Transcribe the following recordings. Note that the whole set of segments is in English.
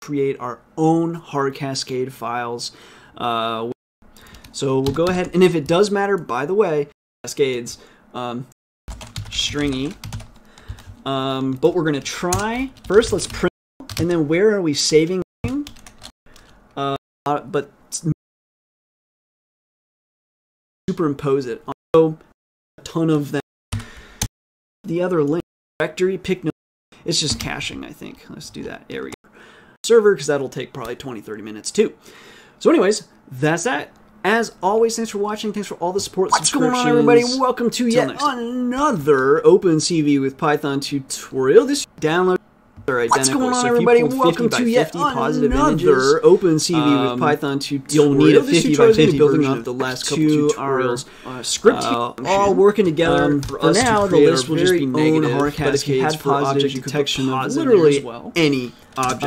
create our own hard cascade files. So we'll go ahead, and if it does matter, by the way, cascades, stringy. But we're going to try, first let's print, and then where are we saving? But superimpose it. So a ton of them. The other link, directory, pick no, it's just caching, I think. Let's do that. There we go. Server, because that'll take probably 20-30 minutes too. So anyways, that's that. As always, thanks for watching. Thanks for all the support. What's going on, everybody? Welcome to yet another OpenCV with Python tutorial. This download are identical. What's going on, so everybody? If you Welcome to yet positive another images, OpenCV with Python tutorial. You'll need a 50 by 50 building up the last couple tutorials. Script all working together. For now, the list will just be negative. Hard but if you had object detection of literally any object.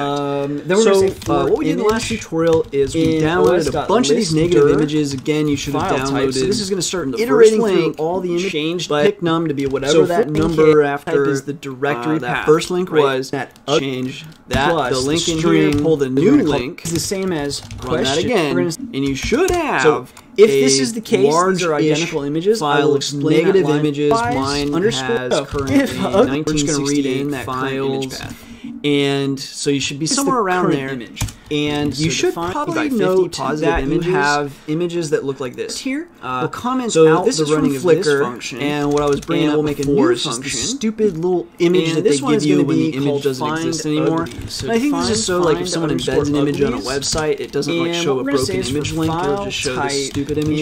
Then we're going to say what we did in the last tutorial is we downloaded a bunch of these negative images. Again, you should have downloaded. So this is going to start in the iterating first link, through all the images. Changed pick num to be whatever that number after is the directory that path. first link was. That change that plus the link in string, here. Pull the new link. Is the same as Run that question. again, and you should have. So if this is the case, large these are identical images. File of negative images. Mine has currently if 1968 that files image path. And so you should be somewhere around there. Image. And you should probably note that you have images that look like this. Here, we'll comment so out this the is running from of Flickr, this function. And what I was bringing up we'll make a before new is just function. this stupid little image that this they one give is you gonna when the be image doesn't called exist find anymore. uglies. So And I think this is so like if someone embeds an image on a uglies. website, it doesn't like And show a what we're gonna broken say is image for link. It'll file just show type this stupid image.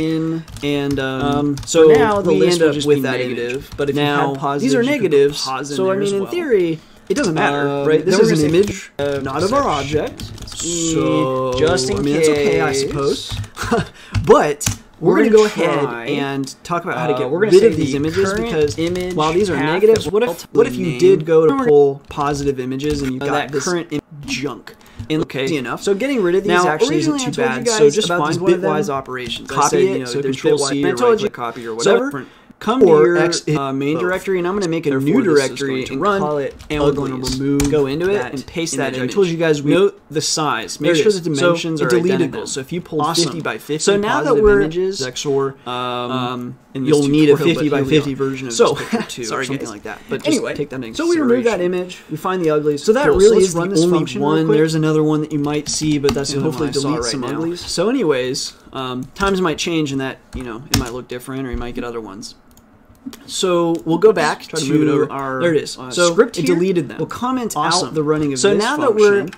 in, So now the we list end will up just with be that negative. image. But if you now had positives, these are you could put negatives. pos in So I there mean, as in well. theory, it doesn't matter, right? This then is we're an gonna image, not of our object. So just in it's okay, I case. suppose. But we're going to go ahead and talk about how to get rid of these images because while these are negatives, what if you did go to pull positive images and you got that this current junk? Okay, enough. So getting rid of these Now, actually isn't too bad. So just find bitwise operations. Copy it. So Control C or right-click copy or whatever. Come to your main directory, and I'm going to make a new directory and call it, and we're going to remove, go into it, and paste that image. I told you guys, note the size. Make sure the dimensions are identical. So if you pull 50 by 50 so now that we're images, XOR, you'll need a 50 by 50 version of Picture 2 or something like that. But anyway, take that into so we remove that image. We find the uglies. So that really is the only function. one. There's another one that you might see, but that's hopefully delete some uglies. So anyways, times might change in that, it might look different or you might get other ones. So we'll go back try to move it over. our there it is. So script it here. deleted them. We'll comment Awesome. out the running of So this now that function,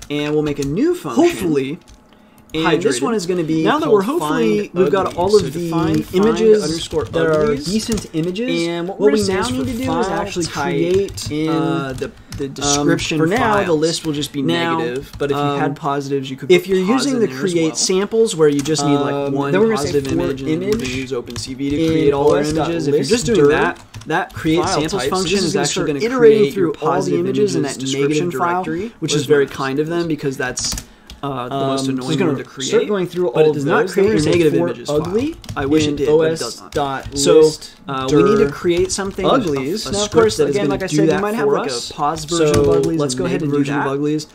and we'll make a new function. Hopefully, and this one is going to be now that we're hopefully we've got all of the images that are decent images. And what we we now need to do is actually create the description. For now, the list will just be negative. But if you had positives, you could. If you're using the create samples, where you just need like one positive image, and we're going to use OpenCV to create all our images. If you're just doing that create samples function is actually going to create through all the images in that negative directory, which is very kind of them because that's the most annoying one to create. Start going through but all it does not create your negative images ugly. I wish it did, but it does not. So we need to create something uglies. Now, of course, that again, like I said, you might have like a pos version of uglies. Let's go ahead and do that.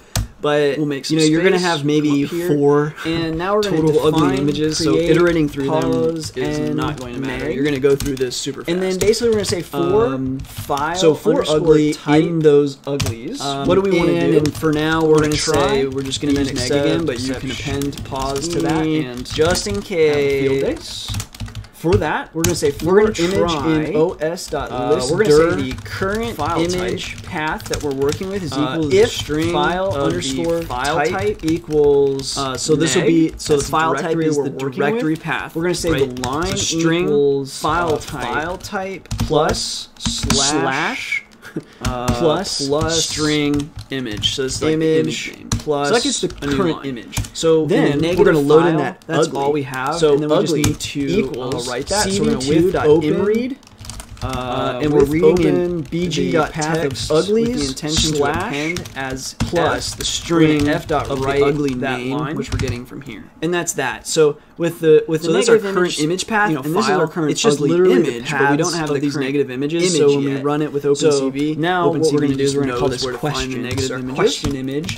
But we'll make some you're going to have maybe 4 and now we're total ugly images. So iterating through them is not going to matter. You're going to go through this super fast. And then basically we're going to say file. So for ugly type in those uglies. What do we want to do? And for now we're going to say we're just going to use neg again, but you can append pause to that and just in case. For that, we're going to say we're going to image in os.list. We're going to say the current file image type path that we're working with is equal to if string file underscore file type equals so this will be the file type is the directory path. We're going to say the line string equals file type plus slash plus string image. So it's like image name. Plus so that gets the current image. So then we're going to load in that. That's ugly. all we have. So and then we just ugly need to equals write that. cv2 So we're going to with and we're reading in bg.path of uglies with the intention to append as plus the string of the ugly name, line, which we're getting from here. And that's that. So with the that's our current image path, and this is our current it's just literally image, but we don't have these negative images. So when we run it with OpenCV, now what we're going to do is we're going to call this question. Question image.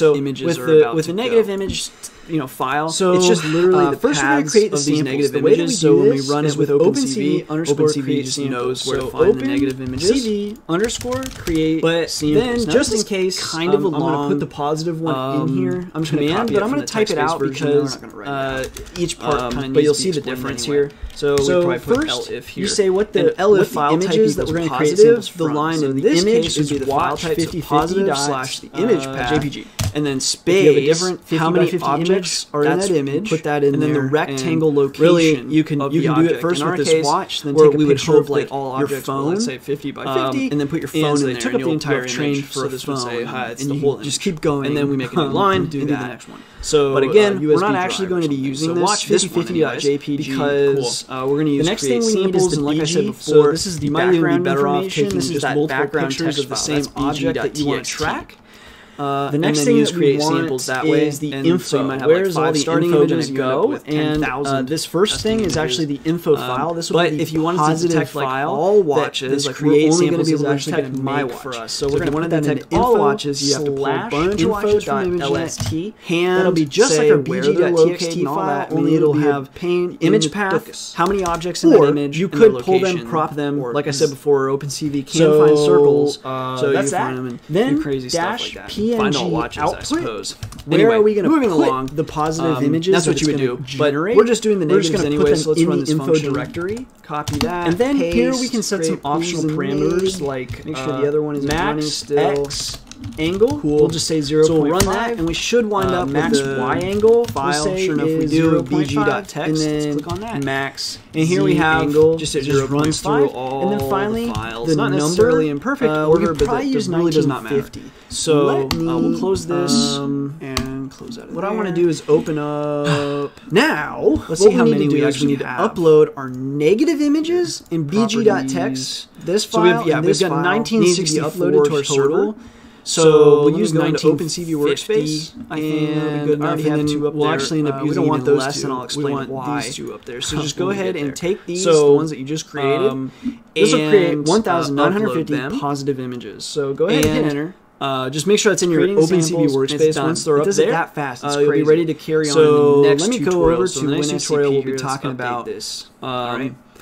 So images with are the about with to the negative go. image file. So it's just literally the first paths we're going to create of these negative the way images. So when we run it with OpenCV OpenCV just knows where to find the negative images. CV _ create. But then just in case, kind of a I'm going to put the positive one in here. I'm just going to copy it, but I'm going to type it out because each part kind of. But you'll see the difference here. So we probably put elif here. You say what the file images that we're going to create samples from. The line in the this image case is would be the watch file type 50 positive / the image path JPG. and then space. If you have a different 50 how by many 50 objects image, are in that image? Put that in and then there, the rectangle and location. Really, you can of do the it first in with our this case, watch, then where take a we would picture hope of like all your objects, phone, let's say 50 by 50, and then put your phone and in they there. took up the entire trained image, for so the this would say, phone, it's and the you whole just image. keep going, and then we make a new line do and the do that. next one. So, but again, we're not USB actually going to be using this. watch this 5050.jpg because we're going to use the next thing we need is samples, the and like I said BG. before, So this is the you might even be background better off information. taking This is just that multiple background pictures text of the file. same That's object that you want to BG.txt. track. The next and thing then that we create want samples that way is the and info. so you might have Where's like all the starting info images going to go? with And 10,000 this first thing is actually the info file. This will be the if you wanted to positive detect like file all watches, like create we're only going to samples be is able to actually detect going to my make watch for us. So So we're if you going to wanted put that to into detect all info watches, you have to pull a bunch of watches from info.lst. hand. That'll be just like say our where they're BG.txt located and all file, that, only it'll have image path, how many objects in that image, you could pull them, crop them, like I said before, OpenCV can so, find circles, so that's you find them and then do crazy stuff like that. PNG Find all watches, output. I suppose. Where anyway, are we going to moving put along the positive images? That's what you would do. But we're just doing the negatives anyway, so let's run this info function. directory. Copy that. And then paste, here we can set some optional parameters like make sure the other one is running max still. X Angle. Cool. We'll just say 0.5. So we'll run that, and we should wind up max with the Y angle file. We'll sure enough, we do BG.text. and then let's click on that. Max. And here we have angle, just it just runs through all. And then finally, the files. the not number, necessarily in perfect order, but probably use really does not matter. So we'll close this and close out of what there. I want to do is open up now. Let's see how many we actually need to have. upload our negative images in BG.text. This file, so we've got 1964 uploaded to our server. So we'll use 19 OpenCV workspace. I think that'll be good enough. And then two up we'll there. actually end up we using don't want even those less, two. and I'll explain we want why. these two up there. So just go ahead and take these, so, the ones that you just created. This will create 1,950 positive images. So go ahead and hit enter. Just make sure that's in your OpenCV workspace. Once they're up there, that fast. You'll be ready to carry on so the next let me tutorial. go over so to the the next next tutorial. We'll here. be talking about this.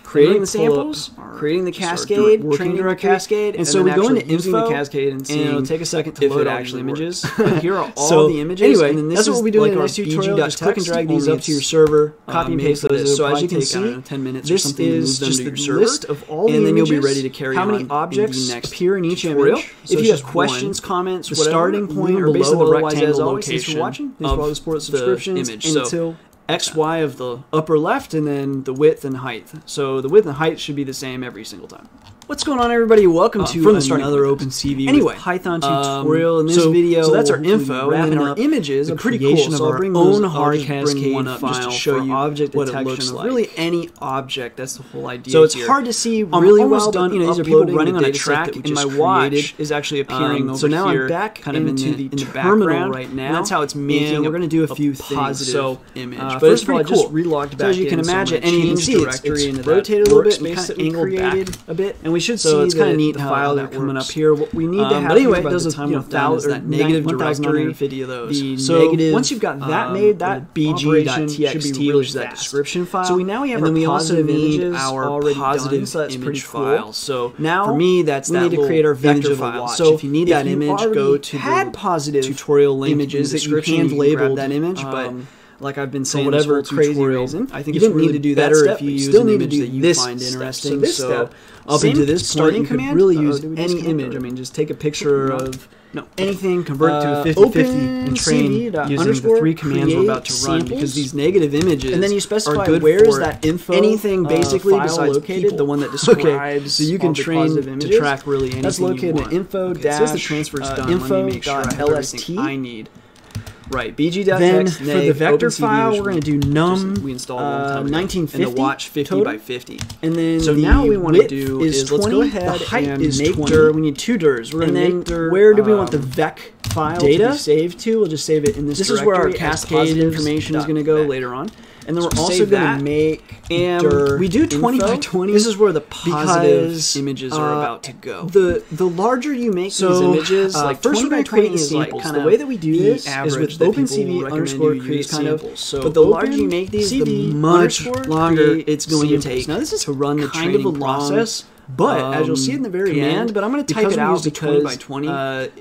Creating the samples, creating the cascade, working through a cascade, and so we go into using the info, cascade and it'll take a second to load actually images. Here are all the images. Anyway, and then that's what we'll be doing in the next tutorial. Just click and drag these up to your server, copy and paste those. So as you can see, 10 minutes this is just the list of all the and then images. you'll be ready to carry how on many objects appear in each tutorial. image. So if you have questions, comments, whatever, starting point or based on the rectangle location for watching. Thanks for all the support, subscriptions, image. until X, Y of the upper left, and then the width and height. So the width and height should be the same every single time. What's going on, everybody? Welcome to another OpenCV anyway, Python tutorial. In this video, so that's our info, and our images are pretty cool. So So I'll I'll bring bring own those hard cascade one up just to show you object what detection it looks of like. really any object. That's the whole idea. So it's here. hard to see I'm really almost well. done. But, These are people uploading running the on a data set track, that we and my just watch created is actually appearing over so now here. I'm back kind of into in the terminal background right now. and that's how it's making. We're going to do a few positive image. but First it's of all, I pretty just relogged back. So as you can imagine, and you can see it's rotated a little bit, and workspace kind of that we angled created back a bit, and we should so see it's kind of neat the how file that that coming works. up here. What we need to have, but anyway, by those the are time we're done is that negative directory. 1,950 of those. So negative, once you've got that made, that BG.txt, which is that description file. So now we have and then we also need our positive so that's image pretty file. cool. So now for me, that's we that need to create our vector file. watch. So if you need that image, go to the positive tutorial link images that you hand labeled that image, but like I've been saying, whatever this whole crazy reason, I think you it's didn't really need to do better that step, if you use still an need image to do that you this find interesting. So this step, up into into this this starting point, you command, could really use any any image. I mean, just take a picture of anything, convert to a 50/50, and train using the 3 commands we're about to run because these negative images and then you specify are good where's for that info anything basically file besides located, people. the one that describes so you can all the train positive to images. track really anything That's located you want. in info Okay, so as the transfer's done, info let me make sure I have LST. everything I need. Right, BG.text. Then for the vector file, we're going to do num we installed a long time ago. 1950 and the watch 50 total. by 50. And then So the now we want to do is is let's go 20, ahead the height and is make 20. dir. We need 2 dirs. We're going to And make then dir. where do we want the vec file data to be saved to? We'll just save it in this This directory. is where our as cascade positives information is going to go dot later on. And then we're also going to make and we do 20 by 20. This is where the positive images are about to go. The larger you make these images, like first we're going to create the samples. Like the way that we do this is with OpenCV_create samples. But the larger you make these, the much longer it's going to take. Now this is to run the kind of a process. But as you'll see in the very end, but I'm going to type it out because 20 by 20,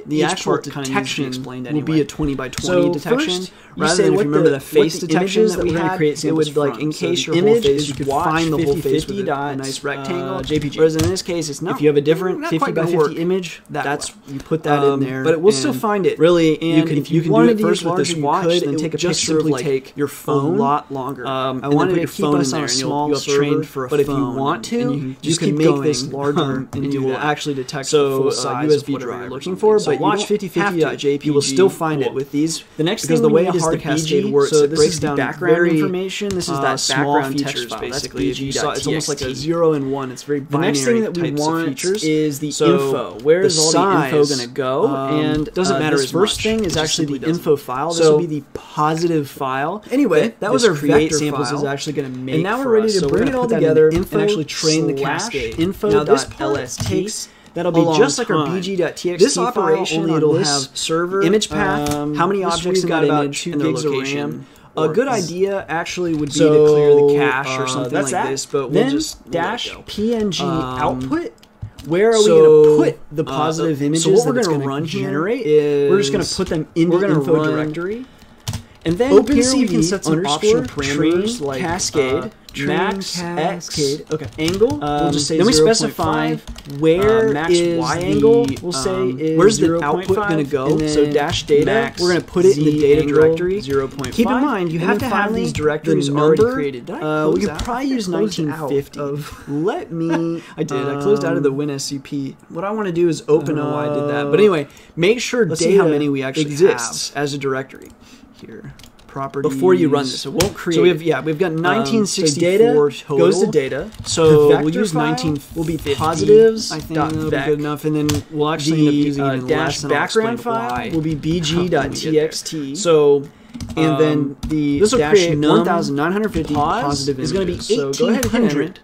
the actual detection will be a 20 by 20 detection. Rather than if you remember the face detection that we had, create it would like in case your whole face, you could find the whole face with a nice rectangle JPG. Whereas in this case, it's not. If you have a different 50 by 50 image, that's you put that in there, but it will still find it. Really, and if you can do it first with this watch, then take a picture of like your phone. A lot longer. I wanted to keep us on a small server, but if you want to, you can make this larger. And you will actually detect the full size USB of whatever drive you're looking for. But watch 5050.jpg. You will still find it with these. The next because thing the way a is hard the cascade BG works, so it this breaks is down background information. This is that small background features text file. basically. That's BG. It's almost like a 0 and 1. It's very binary. The next thing that we want is the info. Where is all the info going to go? And doesn't matter. This first thing is actually the info file. This will be the positive file. Anyway, that was our create vector samples file. Is actually going to make. And now we're ready to bring it all together and actually train the cascade. Now this part takes. That'll be just like our bg.txt this operation file, only it'll have server, image path, how many objects got in that about image, 2 and their gigs of location. RAM. A good idea actually would be so, to clear the cache or something like this, but then we'll just dash PNG output. Where are we going to put the positive images so what we're going to run generate is we're just going to put them in the info directory. And then OpenCV we can set some optional parameters like cascade, max cascade. X. Okay. Angle. We'll just say then we 0. specify 5. where max is Y the, angle. We'll say is where's the 0. output going to go. So dash data. We're going to put it in the data directory. 0.5. Keep in mind you have to have these directories already created. We could probably use 1950. Let me. I did. I closed out of the WinSCP. What I want to do is open up. Why I did that. But anyway, make sure let's data see how many we actually exists have as a directory. Here. Properties. Before you run this, it won't create. So we've got 1964 so data total. Goes to data. So we'll use 1950. Will be positives. I think that'll be good enough, and then we'll actually end up using even dash less, background file will be bg.txt. So and then the this will create 1950 positive is going to be 1800. So go ahead and hit enter.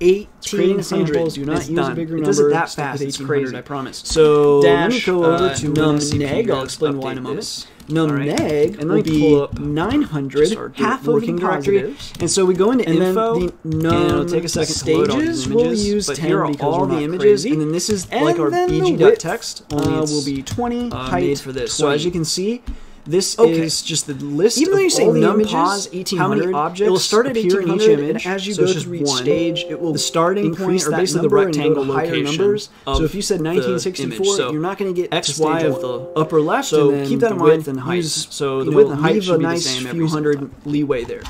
1800 samples. Do not use a bigger number. It does it that fast. It's crazy. I promise. So let me go over to num_neg. I'll explain why in a moment. Num_neg and will be 900, half of working the directory. And so we go into info, and then it'll take a second stages. To we'll use but 10 here are all the images, and then this is and like our bg.text. Will be 20 height for this. 20. So as you can see, this is just the list. Even though you say all the numpause images, how many objects it will start at appear in each 1800, image. and as you so go just through each one stage, it will the starting point, or basically the rectangle location. Numbers. So if you said 1964, you're not going to get X, Y of the upper left. So keep that in mind. And height. So the width and height should be the same. Few hundred leeway there.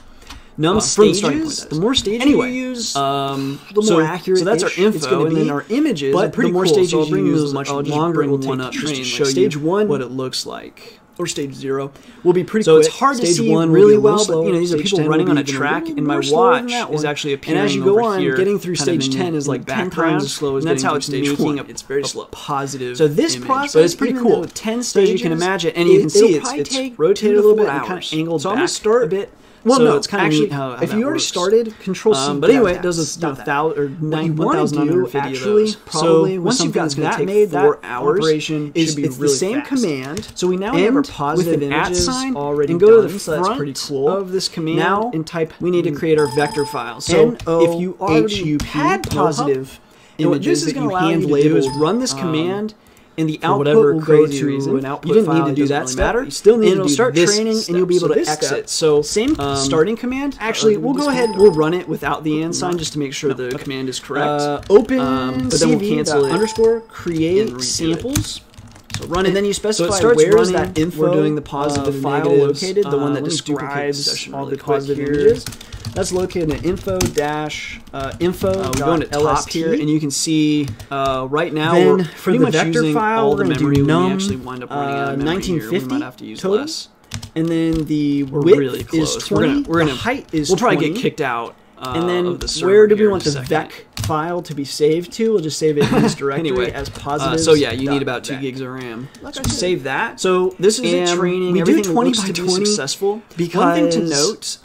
Stages, the more stages you use, the more accurate. So that's our info, and then our images. But the more stages you use, much longer it will one take up to train. Show stage you 1, what it looks like. Or stage 0 will be pretty so quick. It's hard to stage see 1 really well, but these are people running on a track, and my watch is actually appearing. And as you go on, here, getting through stage 10 is like 10 times as slow as that's how it's stage 1. It's very slow. Positive. So this process, but it's pretty cool. 10 stages, so as you can imagine, and you can see it's rotated a little bit and kind of angled. So I'm gonna start a bit. Well, so no, it's kind of actually, how if you already started, Control C. But anyway, it does a 1,950 actually, probably once you've got that made, 4 hours operation is it's the same command. So we now have our positive images sign already and go to the so that's pretty cool. Of this command now and type. We need to create our vector file. So if you already had positive images that you hand label, run this command. And the output will go to an output you didn't file. need to do that matter. You still need and to it'll do start this training, step. and you'll be able to exit. Step. So same starting command. Actually, we'll go ahead. We'll run it without the and sign just to make sure the command is correct. Open, but then we'll cancel it. _ create samples. So run it, and then you specify where's that info. We're doing the positive file located, the one that describes all the positive images. That's located in info dash info. We're going to top here, and you can see right now then we're for pretty the much vector using file, all the we're memory. do We actually wind up running out of memory 1950 here. We might have to use total. less. And then the We're width really close. is 20. We're gonna the height is We'll probably 20. get kicked out. And then where do we want the vec file to be saved to? We'll just save it in this directory as positive. So yeah, you need about 2 gigs of RAM. So save that. So this is a training. We do 20 by 20 successful. Because one thing to note,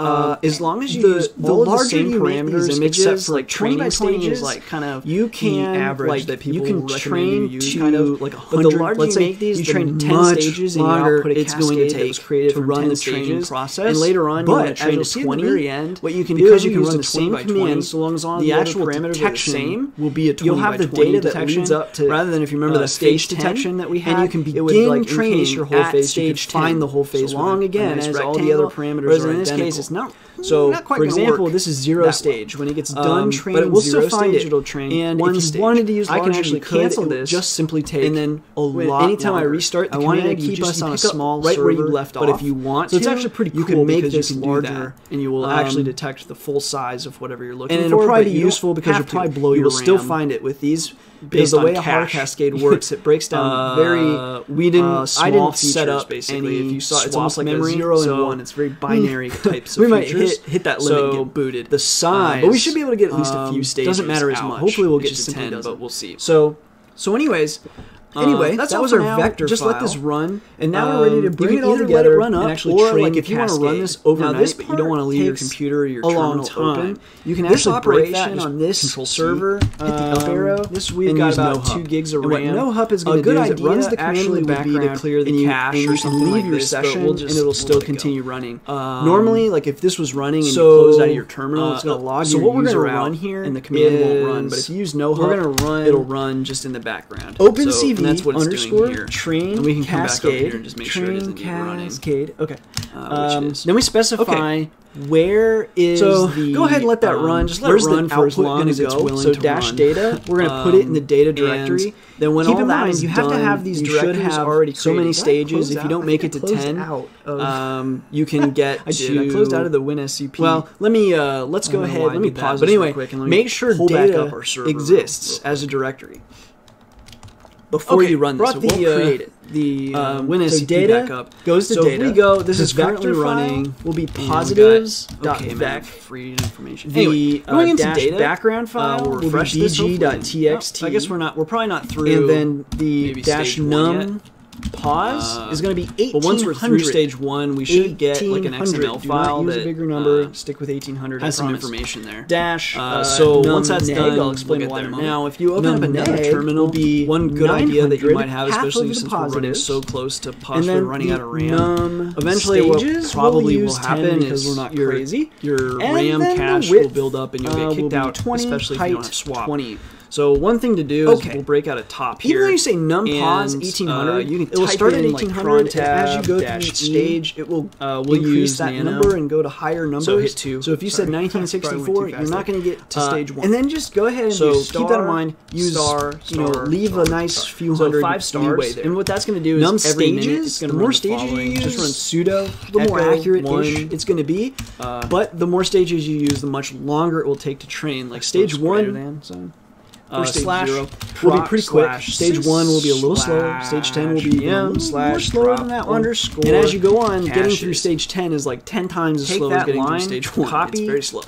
as long as you use the larger you parameters, except for like training stages, like kind of you can average that people you can train to kind of like 100. Let's say you train 10 stages and you output a cascade that was created to run the training process, and later on you want to train to 20. What you can do is you can run the same command so long as all the actual parameters are the same. Will be a 20 you'll have the data that leads up to rather than if you remember the stage detection that we had, and you can begin training your whole phase stage, find the whole phase long again as all the other parameters are in this case it's not. So, for example, this is 0 stage. When it gets done training, but it will still find it. It'll train and if you wanted to use larger, I can actually cancel this. Just simply take and then a lot. Anytime I restart the command, I keep us on a small right where you left off. But if you want to, it's actually pretty cool. You can make this larger, and you will actually detect the full size of whatever you're looking for. And it'll probably be useful because you'll probably blow your RAM. You will still find it with these. Because the way a hard cascade works, it breaks down very. We didn't. I didn't set up basically. If you saw, it's almost like memory, a 0 and 1. It's very binary types of we might features. hit that limit and get booted. The size, but we should be able to get at least a few stages. Doesn't matter as much. Hopefully, we'll get to 10, but we'll see. So anyways. Anyway, that was our vector just file. Let this run, and now we're ready to bring it all together let it run up, and actually or train like if you want to run this overnight, but you don't want to leave your computer or your terminal open, you can actually break that on this control server. Hit the up arrow. This we've got about 2 gigs of RAM. And what no-hup is going to do is it runs the command in the background to clear the cache or something like this, and it'll still continue running. Normally, like if this was running and you closed out of your terminal, it's going to log your user out, and the command won't run. But if you use no-hup, it'll run just in the background. OpenCV that's what it's doing here. Train and we can cascade, come back over here and just make sure it isn't running. Okay. Then we specify where is the... go ahead and let that run. Just let it run for as long as it's willing to run. So dash data, we're going to put it in the data directory. Then when all that is done, you have to have these directives already so many stages. If you don't make it to 10, you can get I closed out of the WinSCP. Well, let's go ahead. Let me pause this real quick and let me make sure data exists as a directory before you run this. So we'll create it. The WinSCP data backup goes to data. So if we go, this is currently running. Will be positives.vec. Free information. Anyway, going into data background file we'll refresh this bg.txt. I guess we're probably not through. And then the dash num pause is going to be 1800. But once we're through stage 1, we should get like an XML file that a bigger number. Stick with 1800. Has some information there. Dash. So once that's done, I'll explain why. Now, if you open up another terminal, be one good idea that you might have, especially since we're running so close to possibly running out of RAM. Eventually, what probably will happen is we're not crazy. Your RAM cache will build up and you'll get kicked out, especially if you don't have swap. So one thing to do is we'll break out a top here. Even though you say num pause 1800, you can it will start at 1800. As you go through each stage, it will increase that number and go to higher numbers. So hit 2. So if you said 1964, you're not going to get to stage 1. And then just go ahead and keep that in mind. Use leave a nice few hundred 5 stars. And what that's going to do is stages. The more stages you use, just run sudo. The more accurate-ish it's going to be. But the more stages you use, the much longer it will take to train. Like stage 1. Slash 0 will be pretty quick. Stage 1 will be a little slower. Stage 10 will be more slower than that one. And as you go on, getting through stage 10 is like 10 times as slow as getting through stage 1. Copy. It's very slow.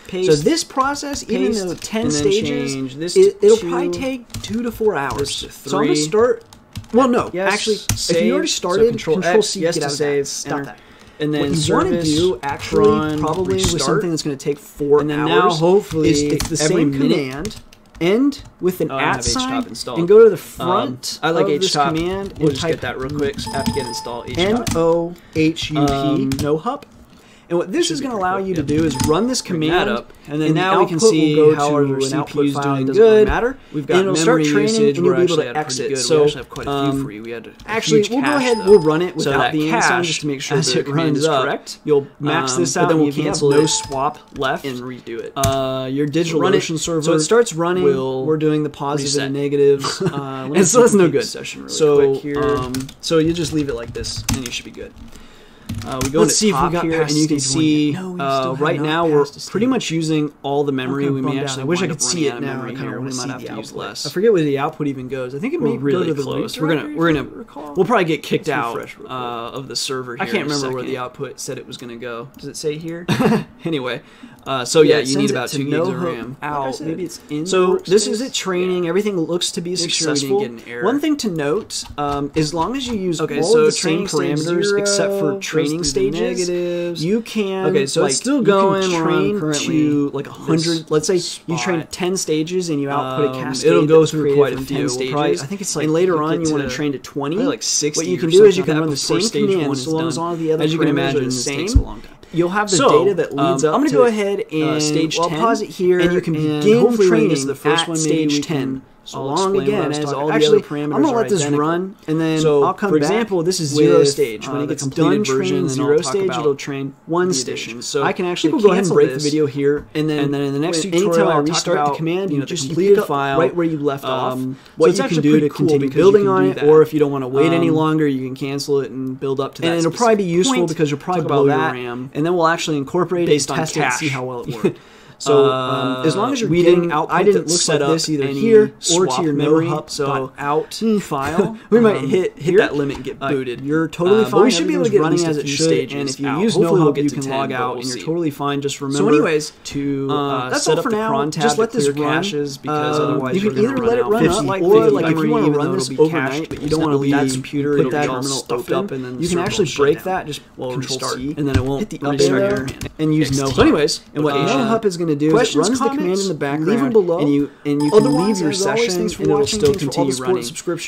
Paste, so this process, even though 10 stages, it'll probably take 2 to 4 hours. So I'm going to start... Well, no. Actually, if you already started, Control-C, get out of that. Stop that. And then what you want to do, actually, probably with something that's going to take 4 hours, and then now, hopefully, it's the same command. End with an @ sign and go to the front I like of this htop. command We'll and just type get that real quick. So apt get install nohup. No-hup. And what this is going to allow you to do is run this command up, and then now we can see how our CPU is doing good. We've got memory usage. And you'll be able to exit. So we actually have quite a few free. We had actually, we'll go ahead. We'll run it without the cache just to make sure that it runs correct. You'll max this out, then we'll cancel no swap left and redo it. Your DigitalOcean server. So it starts running. We're doing the positives and negatives, and so that's no good. So you just leave it like this, and you should be good. We go into top here, and you can see right now we're pretty much using all the memory. We may actually. I wish I could see it now. I kind of might have to use less. I forget where the output even goes. I think it may go to the close. We're gonna. We'll probably get kicked out of the server. Here I can't remember where the output said it was gonna go. Does it say here? Anyway, So yeah, you need about 2 gigs of RAM. Out. Maybe it's in. So this is it training. Everything looks to be successful. Get an error. One thing to note, as long as you use all of the same parameters except for training stages, you can. Okay, so it's still going. Train to like 100. Let's say you train 10 stages and you output a cascade. It'll go through quite a few 10 stages. I think it's like. And later on, you want to train to 20. Like 60. What you can do is you can run the same command so long as all the other parameters are the same. You'll have the data that leads up. I'm going to go ahead and stage 10. I'll pause it here, and you can begin training the first one, stage 10. So long again as all the other parameters. I'm gonna let this run, and then I'll come for back. For example, this is 0 stage. When it gets done training 0 stage, it'll train 1 stage. So I can actually go ahead and break the video here, and then in the next tutorial, I'll restart the command. You just completed file right where you left off. What you can do to continue building on it, or if you don't want to wait any longer, you can cancel it and build up to that. And it'll probably be useful because you'll probably blow that, and then we'll actually incorporate it, test it, and see how well it worked. So as long as you're getting output that looks like this either here or to your memory, so out file, we might hit that limit and get booted. You're totally fine. We should be able to get running as it should, and if you use NoHub, you can log out, and you're totally fine. Just remember. So anyways, to that's set all up for the now. cron tab, just let this run, caches because otherwise you can either let it run up, or like if you want to run this overnight, but you don't want to leave that computer put that terminal stuffed and then you can actually break that. Just Control C, and then it won't restart and use NoHub. So anyways, and what NoHub is going to do is it runs the command in the background, leave them below, and you can leave your session, and it'll still continue running.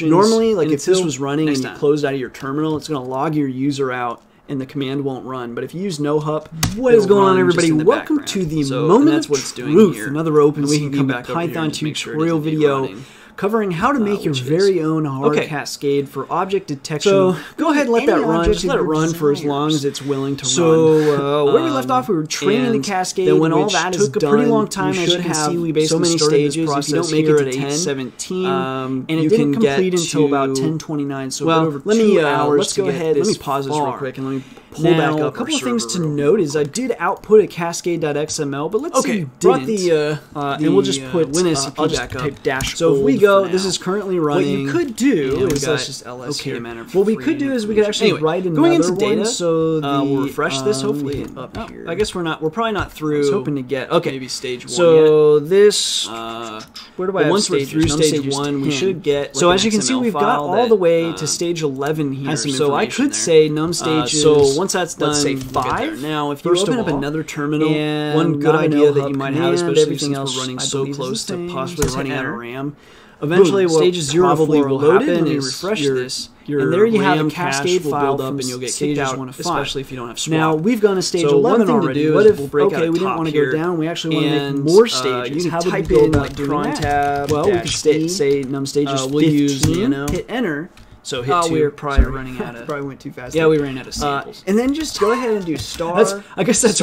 Normally, like if this was running and you closed out of your terminal, it's going to log your user out, and the command won't run. But if you use NoHub, what is going on, everybody? Welcome to the moment of truth. Another open we can come back Python tutorial video covering how to make your very own hard cascade for object detection. So go ahead and let that run. Just let it run for as long as it's willing to run. So where we left off, we were training the cascade. Then when all that is took done, a pretty long time. You should have so many stages. If you don't make it to 10:17, and it didn't complete until about 10:29. So over 2 hours. Let's go ahead. Let me pause this real quick and let me pull back up. A couple of things to note is I did output a cascade.xml, but let's say you didn't. And we'll just put I'll just type dash. So if we go, this is currently running. What you could do is let's just ls here. What we could do is we could actually write another going into data. So we'll refresh this hopefully up here. I guess we're probably not through. I was hoping to get maybe stage 1. So this where do I have once we're through stage 1, we should get. So as you can see, we've got all the way to stage 11 here. So I could say num stages. So once that's done, let's say 5. Now, if you open up another terminal, one good idea that you might have, especially since we're running so close to possibly running out of RAM. Eventually, stages 0 to 4 will happen, and you refresh this, and there you have a cascade file up, and you'll get kicked out, especially if you don't have swap. Now, we've gone to stage 11 already. What if, we didn't want to go down, we actually want to make more stages. How would we go about doing that? Well, we could say num stages 15, we'll use, hit enter. So hit 2. We're probably running out of. Probably went too fast. Yeah, we ran out of samples. And then just go ahead and do star. I guess that's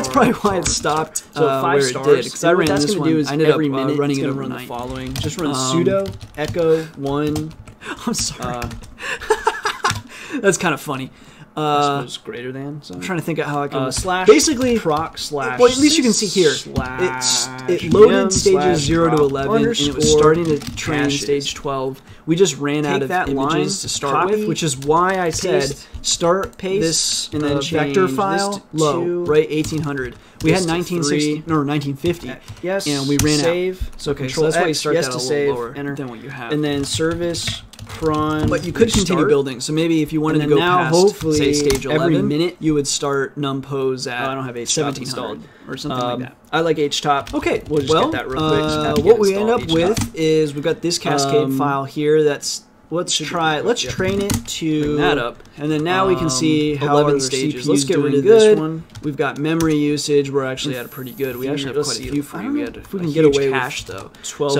probably why it stopped. So 5 stars. It did, because I ran this one. I ended up running it run overnight. The following. Just run sudo echo 1. I'm sorry. That's kind of funny. I suppose greater than. So. I'm trying to think of how I can slash basically proc slash. Well, at least you can see here. It loaded stages 0 to 11, and it was starting to train stage 12. We just ran out of images to start with, which is why I said start this and then vector file low, right? 1800. We had 1950. Yes. And we ran save. out. So control X, that's why you start yes that to a save, lower enter, than what you have. and then service. Cron, but you could continue building. So maybe if you wanted to go past, hopefully, say stage 11, every minute you would start numpose at I don't have HTOP installed or something like that. I like HTOP. Okay, we'll just get that real quick. What we end up with is we've got this cascade file here. Let's train it to bring that up, and then now we can see how 11 our stages. CPU's Let's get rid of good. this one. We've got memory usage. We're actually at a pretty good. We actually have quite a few. I don't know if we can get away with cache though. 12.